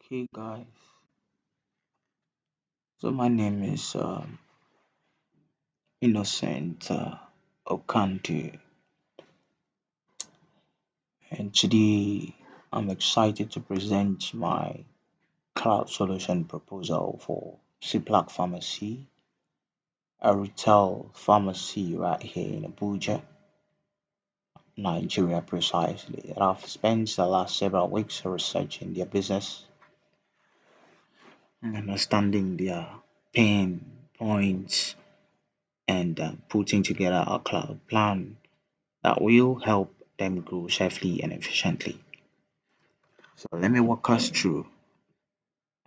Hey guys, so my name is Innocent Okantu, and today I'm excited to present my cloud solution proposal for Ciplac Pharmacy, a retail pharmacy right here in Abuja, Nigeria precisely. That I've spent the last several weeks researching their business and understanding their pain points and putting together a cloud plan that will help them grow safely and efficiently. So let me walk us through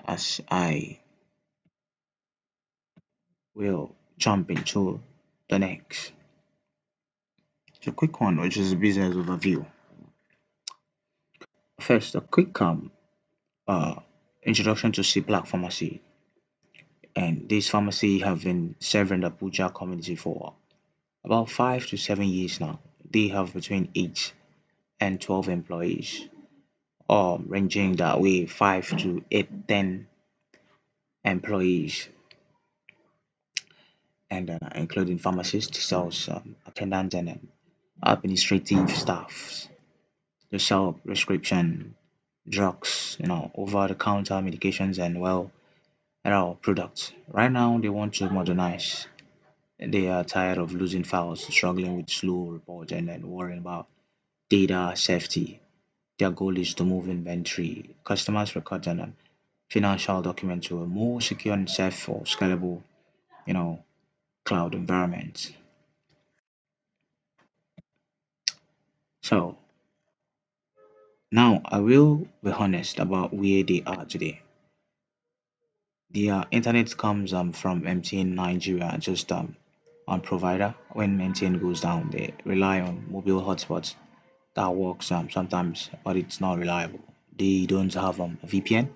as I will jump into the next. So quick one, which is a business overview. First, a quick uh, introduction to CPLAC Pharmacy. And this pharmacy have been serving the Abuja community for about 5 to 7 years now. They have between 8 and 12 employees, ranging that way 5 to 8, 10 employees and including pharmacists, sales attendants, and administrative staffs to sell prescription drugs, over-the-counter medications, and products. Right now, they want to modernize. They are tired of losing files, struggling with slow reports, and then worrying about data safety. Their goal is to move inventory, customers' records, and financial documents to a more secure and safe for scalable, you know, cloud environments. So now I will be honest about where they are today. The internet comes from MTN Nigeria, just on provider. When MTN goes down, they rely on mobile hotspots that works sometimes, but it's not reliable. They don't have a VPN,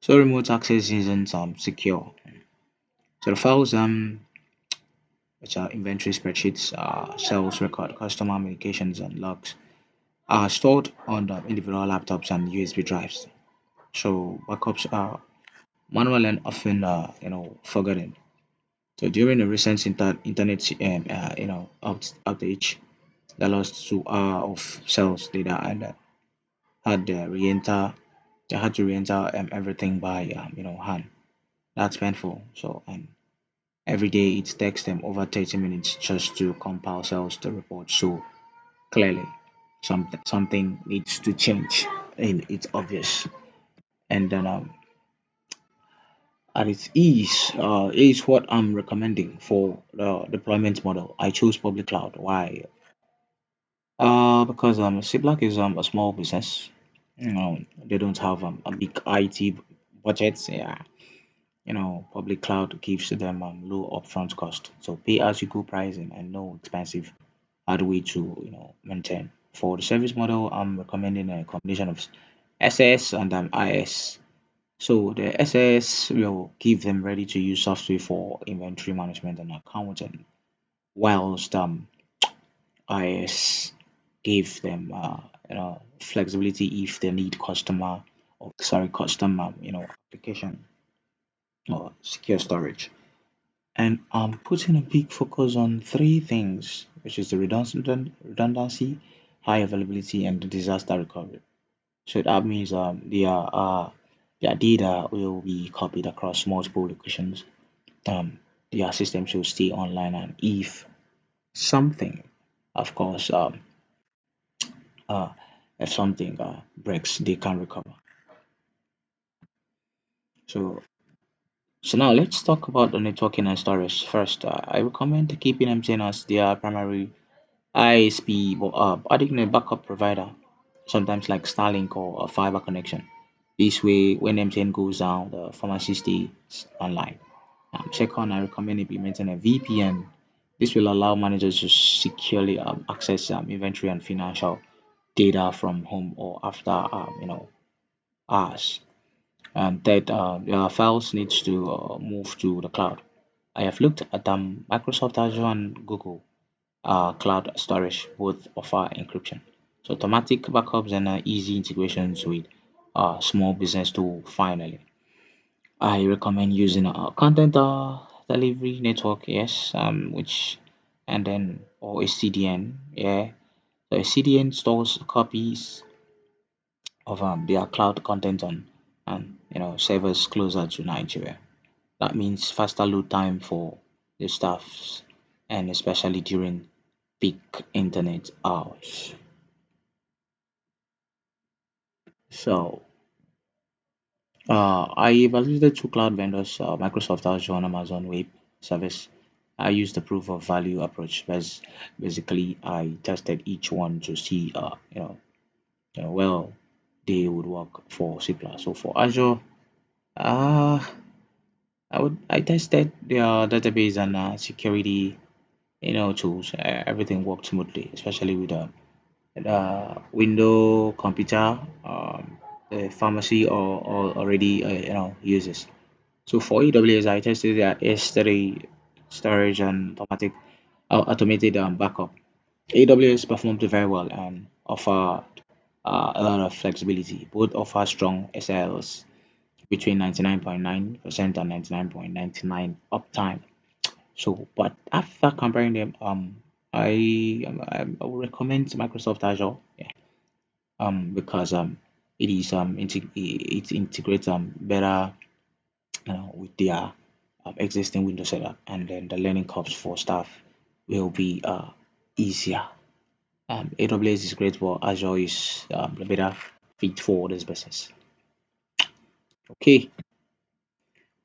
so remote access isn't secure. So the files which are inventory spreadsheets, sales record, customer communications, and logs are stored on the individual laptops and USB drives. So backups are manual and often forgotten. So during a recent internet outage that lost 2 hours of sales data and had re-enter they had to re-enter everything by hand. That's painful. So and every day it takes them over 30 minutes just to compile sales the report. So clearly something needs to change and it's obvious. And then at its ease is what I'm recommending for the deployment model. I chose public cloud. Why? Because CBLAC is a small business. They don't have a big IT budget. Yeah, public cloud gives them low upfront cost. So pay as you go pricing and no expensive hardware to maintain. For the service model, I'm recommending a combination of SS and IS. So the SS will give them ready to use software for inventory management and accounting, whilst IS give them flexibility if they need custom application or secure storage. And I'm putting a big focus on three things, which is the redundancy, high availability, and the disaster recovery. So that means their data will be copied across multiple locations. Um, their system should stay online, and if something, of course, uh, if something breaks, they can recover. So, so now let's talk about the networking and storage first. I recommend keeping MTN as their primary ISP, but adding a backup provider, sometimes like Starlink or a fiber connection. This way, when MTN goes down, the pharmacy stays online. Second, I recommend implementing a VPN. This will allow managers to securely access inventory and financial data from home or after hours. And third, your files needs to move to the cloud. I have looked at Microsoft Azure and Google cloud storage both offer encryption. So automatic backups and easy integrations with small business tool. Finally, I recommend using a content delivery network, yes, which and then or a CDN, yeah. So a CDN stores copies of their cloud content on servers closer to Nigeria. That means faster load time for the staffs and especially during peak internet hours. So I evaluated two cloud vendors, Microsoft Azure and Amazon Web Service. I used the proof of value approach. Basically, I tested each one to see, well, they would work for C++. So for Azure, uh, I tested their database and security, tools. Everything worked smoothly, especially with the window computer, the pharmacy or already uses. So for AWS, I tested their S3 storage and automated backup. AWS performed very well and offer a lot of flexibility. Both offer strong SLs between 99.9% and 99.99 uptime. So, but after comparing them, I would recommend Microsoft Azure, yeah, because it is it integrates better with their existing Windows setup, and then the learning curves for staff will be easier. AWS is great, but Azure is the better fit for this business. Okay,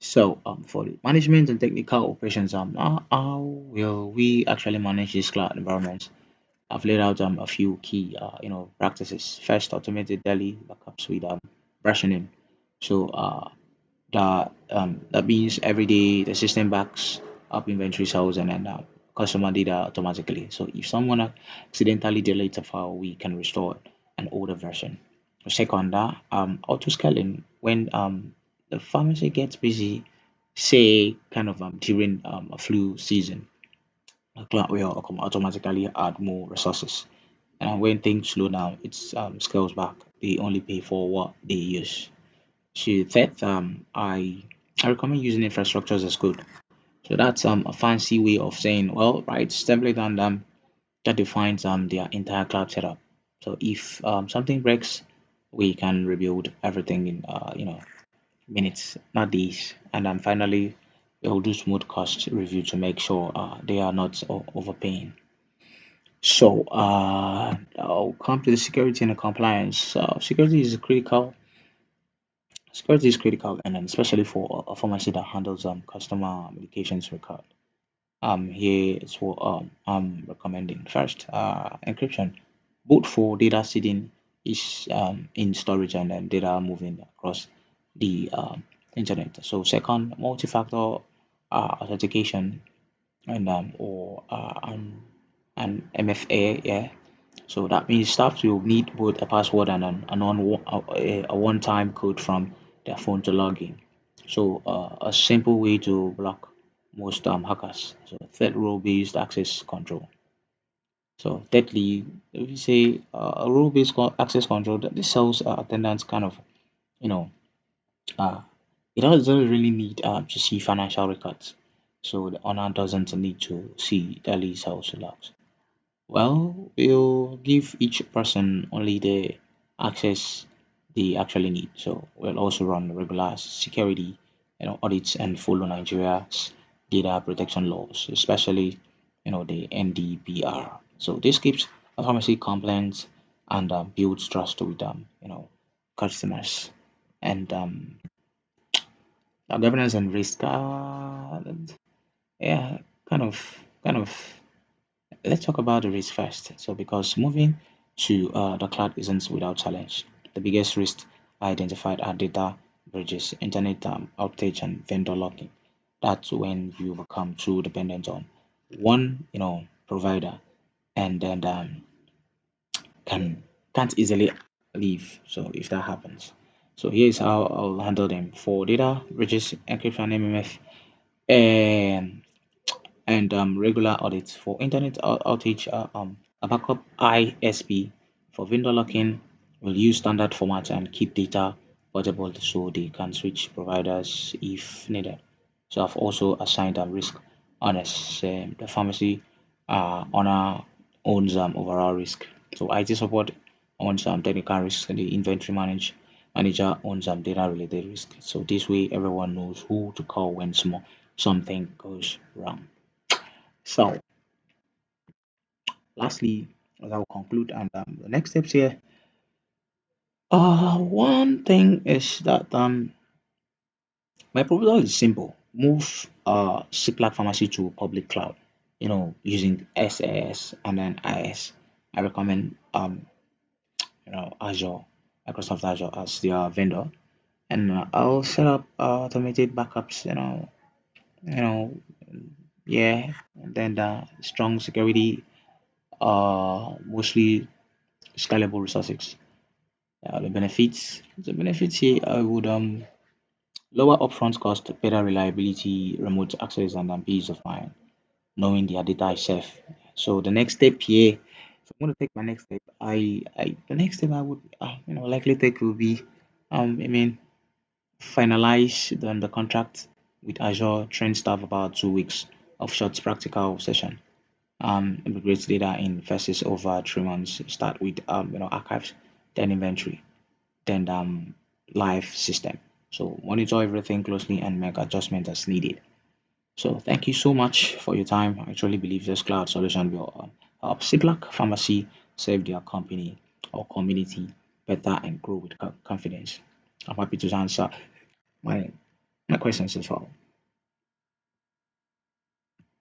so for the management and technical operations, how will we actually manage this cloud environment? I've laid out a few key practices. First, automated daily backups with versioning. So that means every day the system backs up inventory cells and then customer data automatically. So if someone accidentally deletes a file, we can restore an older version. Second, auto scaling when the pharmacy gets busy, say kind of during a flu season, the cloud will automatically add more resources. And when things slow down, it scales back. They only pay for what they use. So that I recommend using infrastructures as code. So that's a fancy way of saying, well, right, template and that defines their entire cloud setup. So if something breaks, we can rebuild everything in minutes, not days. And then finally, we'll do smooth cost review to make sure they are not overpaying. So I'll come to the security and the compliance. Security is critical, and then especially for a pharmacy that handles customer medications record. Here is what I'm recommending. First, encryption, both for data sitting is in storage and then data moving across the internet. So second, multi-factor authentication and an MFA, yeah. So that means staff will need both a password and a one-time code from their phone to log in. So a simple way to block most hackers. So third role-based access control. So thirdly, if you say a role-based access control, that this sells attendants kind of, you know, uh, it doesn't really need to see financial records. So the owner doesn't need to see daily sales logs. Well, we'll give each person only the access they actually need. So we'll also run regular security, audits and follow Nigeria's data protection laws, especially, the NDPR. So this keeps a pharmacy compliant and builds trust with customers. And governance and risk, yeah, kind of, kind of let's talk about the risk first. So, because moving to the cloud isn't without challenge, the biggest risks identified are data breaches, internet outage, and vendor locking. That's when you become too dependent on one, provider, and then can can't easily leave. So, if that happens, so here's how I'll handle them for data breaches, encryption, MMF, and regular audits for internet outage, a backup ISP for vendor locking, We'll use standard formats and keep data portable so they can switch providers if needed. So I've also assigned risk owners. The pharmacy owner owns overall risk. So IT support owns technical risk, and the inventory manager owns data related risk. So this way everyone knows who to call when something goes wrong. So lastly, as I will conclude, and the next steps here. One thing is that my proposal is simple. Move CPLAC pharmacy to public cloud. Using SAS and then IS. I recommend Azure, Microsoft Azure as their vendor, and I'll set up automated backups. You know, yeah, and then the strong security, mostly scalable resources. The benefits here, I would lower upfront cost, better reliability, remote access, and peace of mind, knowing their data is safe. So the next step here, if I'm going to take my next step, the next step I would likely take will be, I mean, finalize the contract with Azure, train staff about 2 weeks of short practical session. Integrate data in phases over 3 months. Start with archives, then inventory, then live system. So monitor everything closely and make adjustments as needed. So thank you so much for your time. I truly believe this cloud solution will help Siblak Pharmacy save their company or community better and grow with confidence. I'm happy to answer my my questions as well.